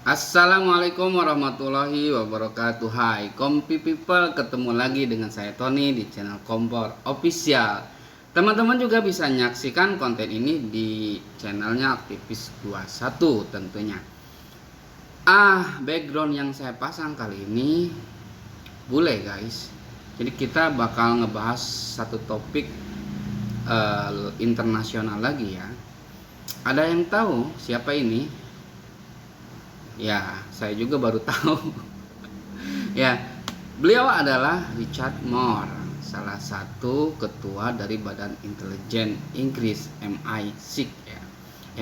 Assalamualaikum warahmatullahi wabarakatuh. Hai Kompi People, ketemu lagi dengan saya Tony di channel Kompor Official. Teman-teman juga bisa menyaksikan konten ini di channelnya Aktivis 21 tentunya. Background yang saya pasang kali ini bule guys. Jadi kita bakal ngebahas satu topik internasional lagi ya. Ada yang tahu siapa ini? Ya, saya juga baru tahu. Ya, beliau adalah Richard Moore, salah satu ketua dari Badan Intelijen Inggris MI6 ya.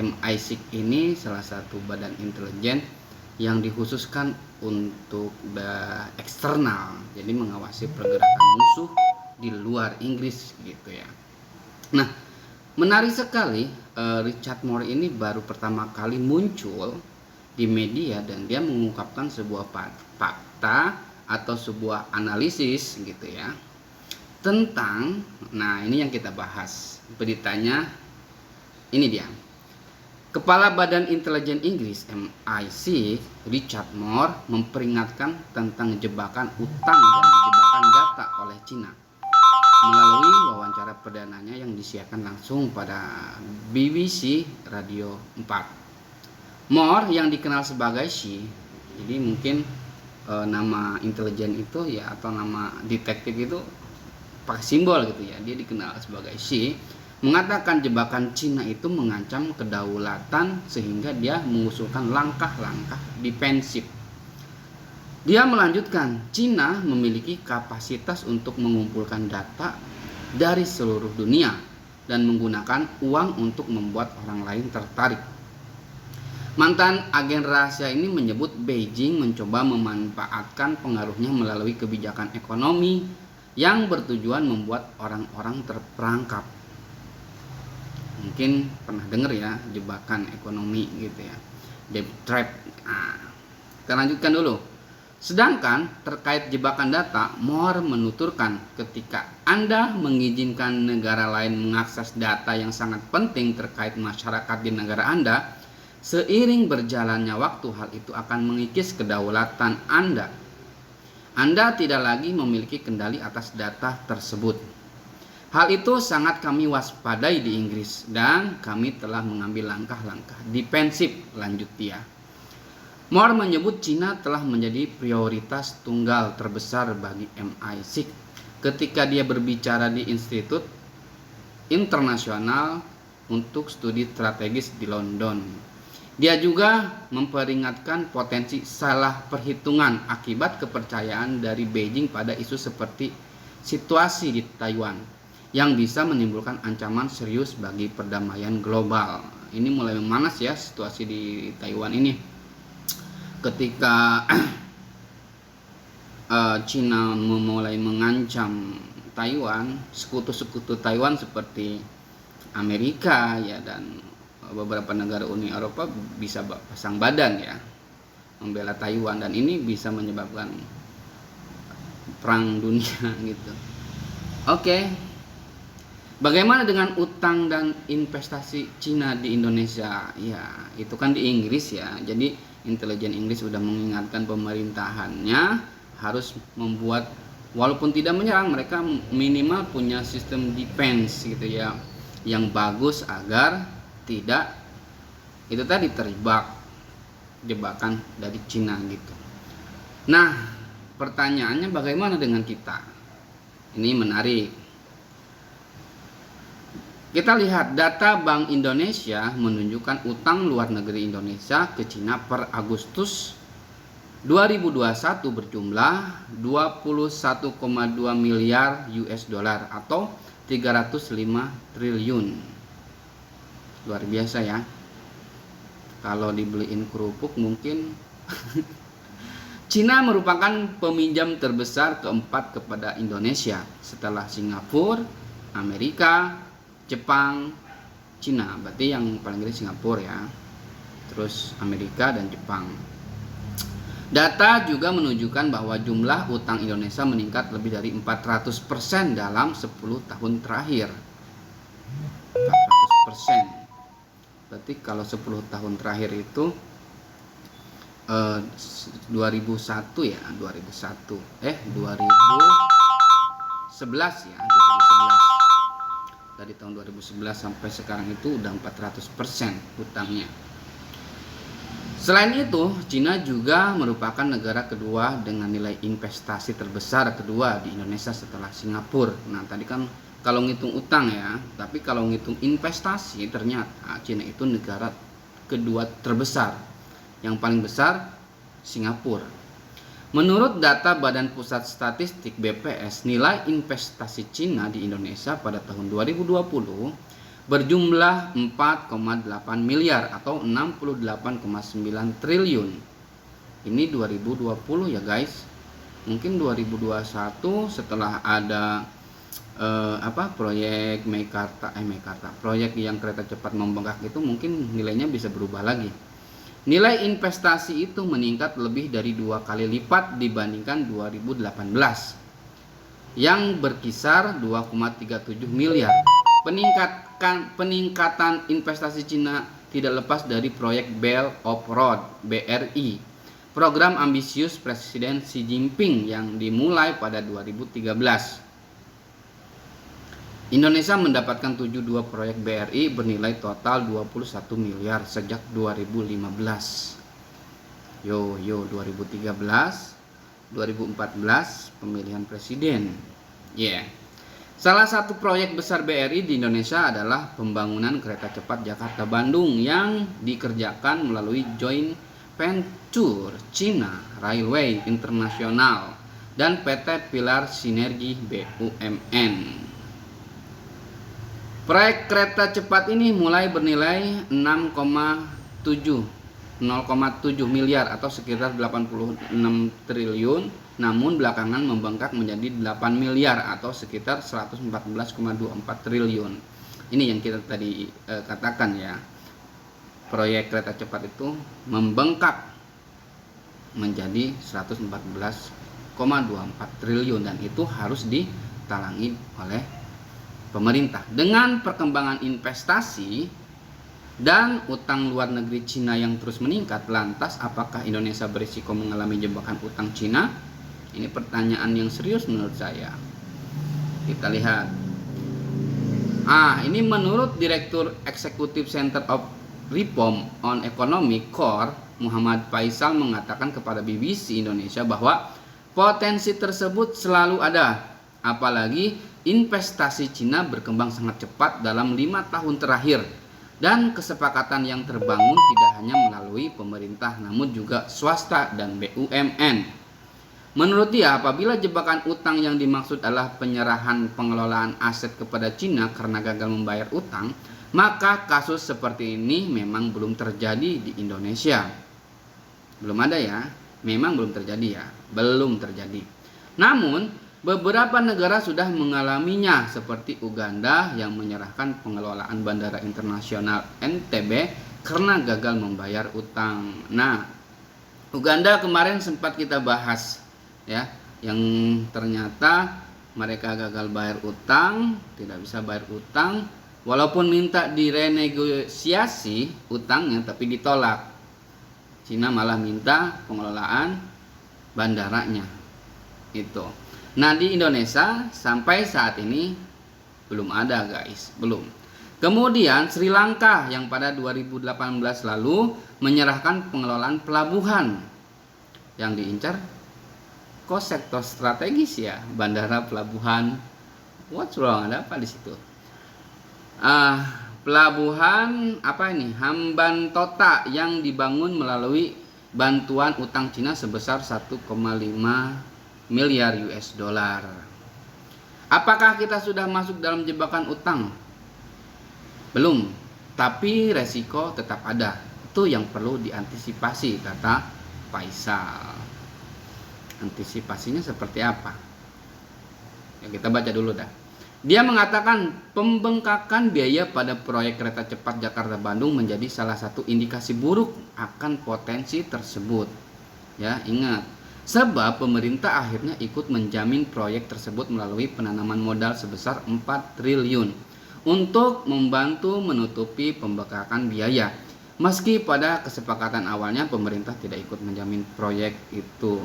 MI6 ini salah satu badan intelijen yang dikhususkan untuk eksternal, jadi mengawasi pergerakan musuh di luar Inggris gitu ya. Nah, menarik sekali, Richard Moore ini baru pertama kali muncul di media dan dia mengungkapkan sebuah fakta atau sebuah analisis gitu ya tentang, nah ini yang kita bahas beritanya. Ini dia, Kepala Badan Intelijen Inggris MI6 Richard Moore memperingatkan tentang jebakan utang dan jebakan data oleh Cina melalui wawancara perdananya yang disiarkan langsung pada BBC Radio 4. Moore yang dikenal sebagai Xi, jadi mungkin nama intelijen itu ya atau nama detektif itu pakai simbol gitu ya, dia dikenal sebagai Xi, mengatakan jebakan Cina itu mengancam kedaulatan sehingga dia mengusulkan langkah-langkah defensif. Dia melanjutkan, Cina memiliki kapasitas untuk mengumpulkan data dari seluruh dunia dan menggunakan uang untuk membuat orang lain tertarik. Mantan agen rahasia ini menyebut Beijing mencoba memanfaatkan pengaruhnya melalui kebijakan ekonomi yang bertujuan membuat orang-orang terperangkap. Mungkin pernah dengar ya, jebakan ekonomi gitu ya, debt trap. Kita lanjutkan dulu. Sedangkan terkait jebakan data, Moore menuturkan, ketika Anda mengizinkan negara lain mengakses data yang sangat penting terkait masyarakat di negara Anda, seiring berjalannya waktu hal itu akan mengikis kedaulatan Anda. Anda tidak lagi memiliki kendali atas data tersebut. Hal itu sangat kami waspadai di Inggris dan kami telah mengambil langkah-langkah defensif, lanjut dia. Moore menyebut Cina telah menjadi prioritas tunggal terbesar bagi MI6 ketika dia berbicara di Institut Internasional untuk Studi Strategis di London. Dia juga memperingatkan potensi salah perhitungan akibat kepercayaan dari Beijing pada isu seperti situasi di Taiwan yang bisa menimbulkan ancaman serius bagi perdamaian global. Ini mulai memanas ya situasi di Taiwan ini. Ketika Cina memulai mengancam Taiwan, sekutu-sekutu Taiwan seperti Amerika ya dan beberapa negara Uni Eropa bisa pasang badan ya membela Taiwan, dan ini bisa menyebabkan perang dunia gitu. Oke. Bagaimana dengan utang dan investasi Cina di Indonesia? Ya, itu kan di Inggris ya. Jadi intelijen Inggris sudah mengingatkan pemerintahannya harus membuat, walaupun tidak menyerang, mereka minimal punya sistem defense gitu ya yang bagus agar tidak itu tadi terjebak jebakan dari Cina gitu. Nah, pertanyaannya bagaimana dengan kita? Ini menarik. Kita lihat data Bank Indonesia menunjukkan utang luar negeri Indonesia ke Cina per Agustus 2021 berjumlah 21,2 miliar US dollar atau 305 triliun. Luar biasa ya. Kalau dibeliin kerupuk mungkin. Cina merupakan peminjam terbesar keempat kepada Indonesia setelah Singapura, Amerika, Jepang, Cina. Berarti yang paling gede Singapura ya. Terus Amerika dan Jepang. Data juga menunjukkan bahwa jumlah utang Indonesia meningkat lebih dari 400% dalam 10 tahun terakhir. 400%. Berarti kalau 10 tahun terakhir itu 2001 ya, 2011 ya, 2011. Dari tahun 2011 sampai sekarang itu udah 400% hutangnya. Selain itu, Cina juga merupakan negara kedua dengan nilai investasi terbesar kedua di Indonesia setelah Singapura. Nah, tadi kan kalau ngitung utang ya, tapi kalau ngitung investasi ternyata Cina itu negara kedua terbesar. Yang paling besar Singapura. Menurut data Badan Pusat Statistik BPS, nilai investasi Cina di Indonesia pada tahun 2020 berjumlah 4,8 miliar atau 68,9 triliun. Ini 2020 ya guys. Mungkin 2021 setelah ada proyek Meikarta, proyek yang kereta cepat membengkak itu mungkin nilainya bisa berubah lagi. Nilai investasi itu meningkat lebih dari 2 kali lipat dibandingkan 2018 yang berkisar 2,37 miliar. Peningkatan investasi Cina tidak lepas dari proyek Belt of Road (BRI), program ambisius Presiden Xi Jinping yang dimulai pada 2013. Indonesia mendapatkan 72 proyek BRI bernilai total 21 miliar sejak 2015. 2013, 2014 pemilihan presiden. Salah satu proyek besar BRI di Indonesia adalah pembangunan kereta cepat Jakarta-Bandung yang dikerjakan melalui joint venture China Railway International dan PT Pilar Sinergi BUMN. Proyek kereta cepat ini mulai bernilai 0,7 miliar atau sekitar 86 triliun, namun belakangan membengkak menjadi 8 miliar atau sekitar 114,24 triliun. Ini yang kita tadi katakan ya. Proyek kereta cepat itu membengkak menjadi 114,24 triliun dan itu harus ditalangi oleh pemerintah. Dengan perkembangan investasi dan utang luar negeri Cina yang terus meningkat, lantas apakah Indonesia berisiko mengalami jebakan utang Cina? Ini pertanyaan yang serius menurut saya. Kita lihat. Ini menurut Direktur Eksekutif Center of Reform on Economic Core, Muhammad Faisal mengatakan kepada BBC Indonesia bahwa potensi tersebut selalu ada. Apalagi investasi Cina berkembang sangat cepat dalam 5 tahun terakhir dan kesepakatan yang terbangun tidak hanya melalui pemerintah namun juga swasta dan BUMN. Menurut dia, apabila jebakan utang yang dimaksud adalah penyerahan pengelolaan aset kepada Cina karena gagal membayar utang, maka kasus seperti ini memang belum terjadi di Indonesia. Belum ada ya, memang belum terjadi ya, belum terjadi. Namun beberapa negara sudah mengalaminya seperti Uganda yang menyerahkan pengelolaan Bandara Internasional Entebbe karena gagal membayar utang. Nah, Uganda kemarin sempat kita bahas ya, yang ternyata mereka gagal bayar utang, tidak bisa bayar utang, walaupun minta direnegosiasi utangnya tapi ditolak. Cina malah minta pengelolaan bandaranya itu. Nah, di Indonesia sampai saat ini belum ada guys, belum. Kemudian Sri Lanka yang pada 2018 lalu menyerahkan pengelolaan pelabuhan yang diincar kok sektor strategis ya, bandara, pelabuhan. What's wrong? Ada apa di situ? Pelabuhan apa ini? Hambantota yang dibangun melalui bantuan utang Cina sebesar 1,5 miliar US dollar. Apakah kita sudah masuk dalam jebakan utang? Belum, tapi resiko tetap ada. Itu yang perlu diantisipasi, kata Faisal. Antisipasinya seperti apa? Ya, kita baca dulu dah. Dia mengatakan pembengkakan biaya pada proyek kereta cepat Jakarta-Bandung menjadi salah satu indikasi buruk akan potensi tersebut. Ya, ingat. Sebab pemerintah akhirnya ikut menjamin proyek tersebut melalui penanaman modal sebesar 4 triliun untuk membantu menutupi pembengkakan biaya. Meski pada kesepakatan awalnya pemerintah tidak ikut menjamin proyek itu.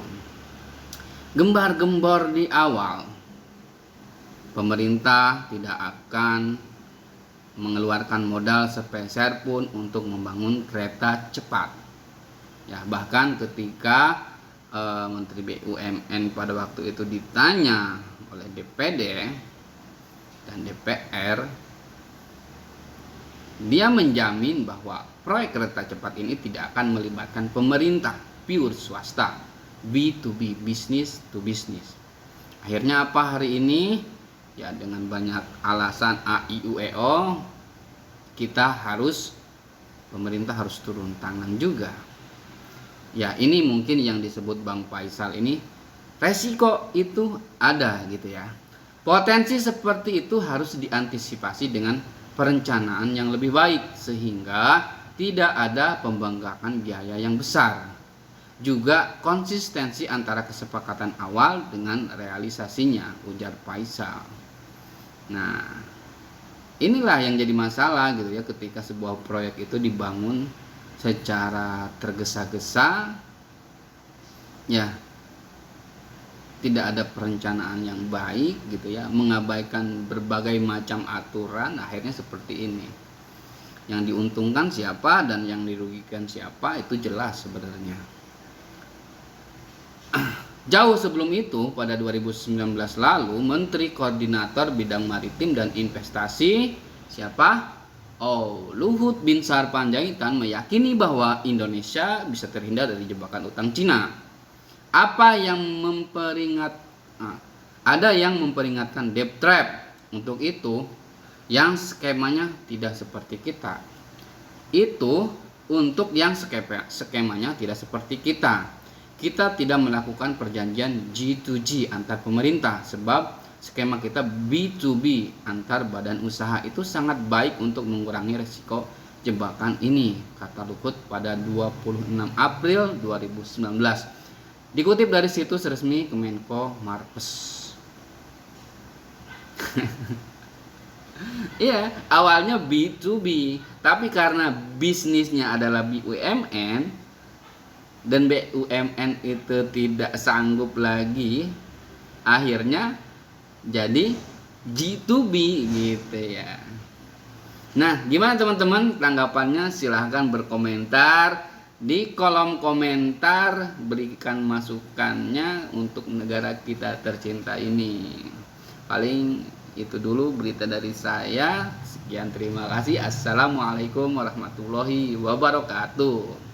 Gembar-gembor di awal, pemerintah tidak akan mengeluarkan modal sepeser pun untuk membangun kereta cepat. Ya, bahkan ketika Menteri BUMN pada waktu itu ditanya oleh DPD dan DPR, dia menjamin bahwa proyek kereta cepat ini tidak akan melibatkan pemerintah, pure swasta, B2B, business to business. Akhirnya apa hari ini? Ya, dengan banyak alasan A, I, U, E, O, pemerintah harus turun tangan juga. Ya, ini mungkin yang disebut Bang Faisal ini, resiko itu ada gitu ya. Potensi seperti itu harus diantisipasi dengan perencanaan yang lebih baik sehingga tidak ada pembengkakan biaya yang besar. Juga konsistensi antara kesepakatan awal dengan realisasinya, ujar Faisal. Nah, inilah yang jadi masalah gitu ya, ketika sebuah proyek itu dibangun secara tergesa-gesa, ya tidak ada perencanaan yang baik gitu ya, mengabaikan berbagai macam aturan, akhirnya seperti ini. Yang diuntungkan siapa dan yang dirugikan siapa itu jelas sebenarnya. Jauh sebelum itu, pada 2019 lalu, Menteri Koordinator Bidang Maritim dan Investasi siapa? Luhut Binsar Panjaitan meyakini bahwa Indonesia bisa terhindar dari jebakan utang Cina. Ada yang memperingatkan debt trap. Untuk itu, yang skemanya tidak seperti kita. Itu untuk yang skemanya tidak seperti kita. Kita tidak melakukan perjanjian G2G antar pemerintah sebab skema kita B2B antar badan usaha itu sangat baik untuk mengurangi risiko jebakan ini, kata Luhut pada 26 April 2019. Dikutip dari situs resmi Kemenko Marves. Iya, awalnya B2B, tapi karena bisnisnya adalah BUMN dan BUMN itu tidak sanggup lagi, akhirnya jadi G2B gitu ya. Nah, gimana teman-teman tanggapannya? Silahkan berkomentar di kolom komentar, berikan masukannya untuk negara kita tercinta ini. Paling itu dulu berita dari saya. Sekian, terima kasih. Assalamualaikum warahmatullahi wabarakatuh.